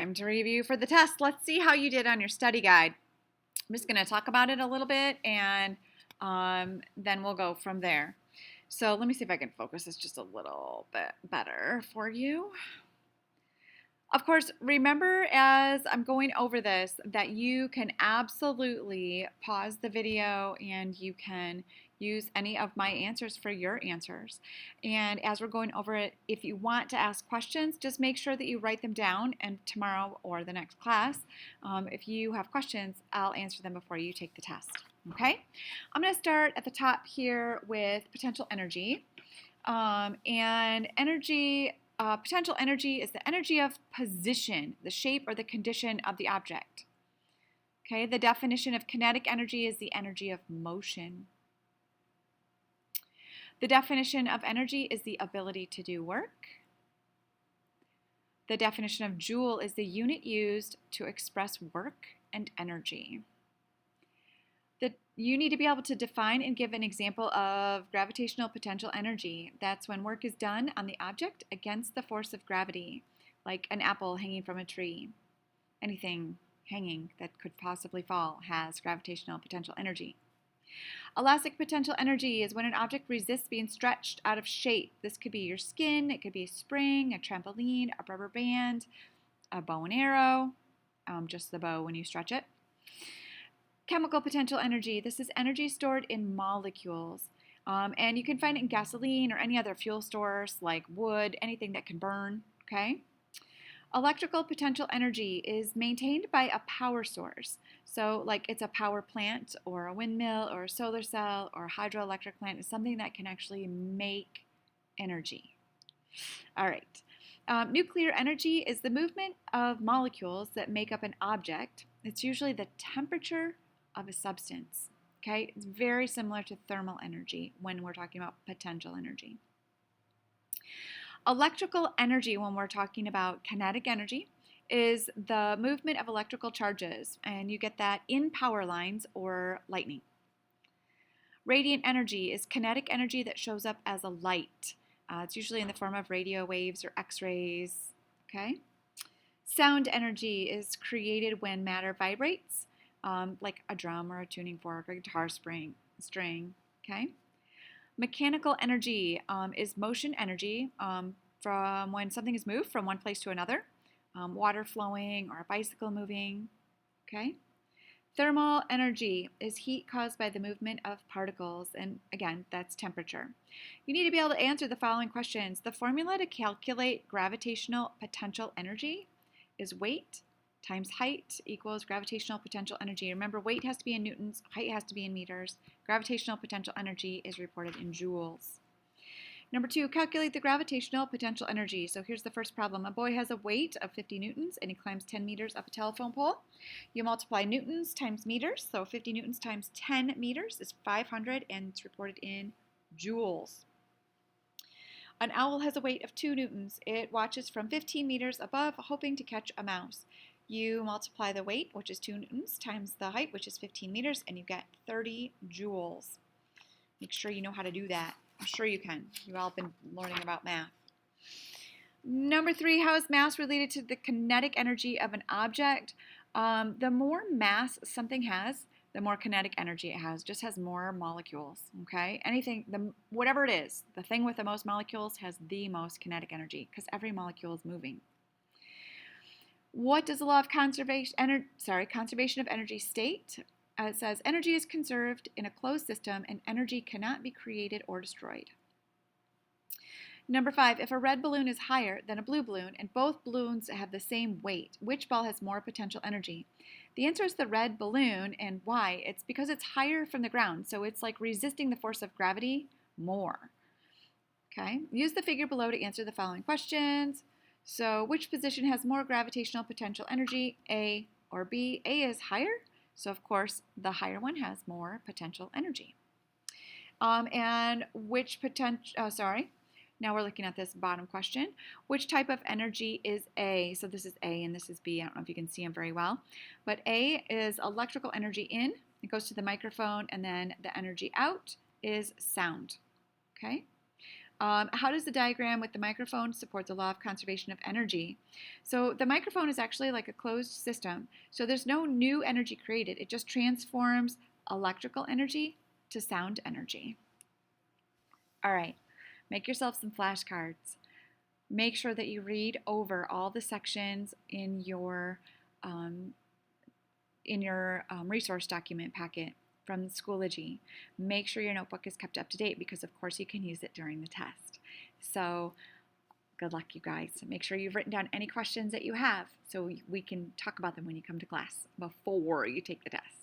Time to review for the test. Let's see how you did on your study guide. I'm just going to talk about it a little bit and then we'll go from there. So let me see if I can focus this just a little bit better for you. Of course, remember as I'm going over this that you can absolutely pause the video and you can use any of my answers for your answers. And as we're going over it, if you want to ask questions, just make sure that you write them down, and tomorrow or the next class, if you have questions, I'll answer them before you take the test. Okay? I'm going to start at the top here with potential energy. Potential energy is the energy of position, the shape or the condition of the object. Okay, the definition of kinetic energy is the energy of motion. The definition of energy is the ability to do work. The definition of joule is the unit used to express work and energy. You need to be able to define and give an example of gravitational potential energy. That's when work is done on the object against the force of gravity, like an apple hanging from a tree. Anything hanging that could possibly fall has gravitational potential energy. Elastic potential energy is when an object resists being stretched out of shape. This could be your skin, it could be a spring, a trampoline, a rubber band, a bow and arrow, just the bow when you stretch it. Chemical potential energy. This is energy stored in molecules. And you can find it in gasoline or any other fuel source like wood, anything that can burn. Okay. Electrical potential energy is maintained by a power source. So like it's a power plant or a windmill or a solar cell or a hydroelectric plant is something that can actually make energy. All right. Nuclear energy is the movement of molecules that make up an object. It's usually the temperature of a substance. Okay, it's very similar to thermal energy when we're talking about potential energy. Electrical energy, when we're talking about kinetic energy, is the movement of electrical charges, and you get that in power lines or lightning. Radiant energy is kinetic energy that shows up as a light. It's usually in the form of radio waves or X-rays. Okay. Sound energy is created when matter vibrates, like a drum or a tuning fork or a guitar string. Okay. Mechanical energy is motion energy from when something is moved from one place to another, water flowing or a bicycle moving. Okay. Thermal energy is heat caused by the movement of particles, and again, that's temperature. You need to be able to answer the following questions. The formula to calculate gravitational potential energy is weight times height equals gravitational potential energy. Remember, weight has to be in newtons, height has to be in meters. Gravitational potential energy is reported in joules. Number 2, calculate the gravitational potential energy. So here's the first problem. A boy has a weight of 50 newtons and he climbs 10 meters up a telephone pole. You multiply newtons times meters, so 50 newtons times 10 meters is 500, and it's reported in joules. An owl has a weight of 2 newtons. It watches from 15 meters above, hoping to catch a mouse. You multiply the weight, which is 2 newtons, times the height, which is 15 meters, and you get 30 joules. Make sure you know how to do that. I'm sure you can. You've all been learning about math. Number 3, how is mass related to the kinetic energy of an object? The more mass something has, the more kinetic energy it has. It just has more molecules, okay? Whatever it is, the thing with the most molecules has the most kinetic energy because every molecule is moving. What does the law of conservation of energy state? It says energy is conserved in a closed system and energy cannot be created or destroyed. Number 5, if a red balloon is higher than a blue balloon and both balloons have the same weight, which ball has more potential energy? The answer is the red balloon, and why? It's because it's higher from the ground, so it's like resisting the force of gravity more. Okay, use the figure below to answer the following questions. So which position has more gravitational potential energy, A or B? A is higher, so of course the higher one has more potential energy. And which now we're looking at this bottom question. Which type of energy is A? So this is A and this is B. I don't know if you can see them very well. But A is electrical energy in. It goes to the microphone, and then the energy out is sound. Okay? How does the diagram with the microphone support the law of conservation of energy? So the microphone is actually like a closed system. So there's no new energy created. It just transforms electrical energy to sound energy. All right, make yourself some flashcards. Make sure that you read over all the sections um, in your resource document packet from Schoology. Make sure your notebook is kept up to date because of course you can use it during the test. So good luck, you guys. Make sure you've written down any questions that you have so we can talk about them when you come to class before you take the test.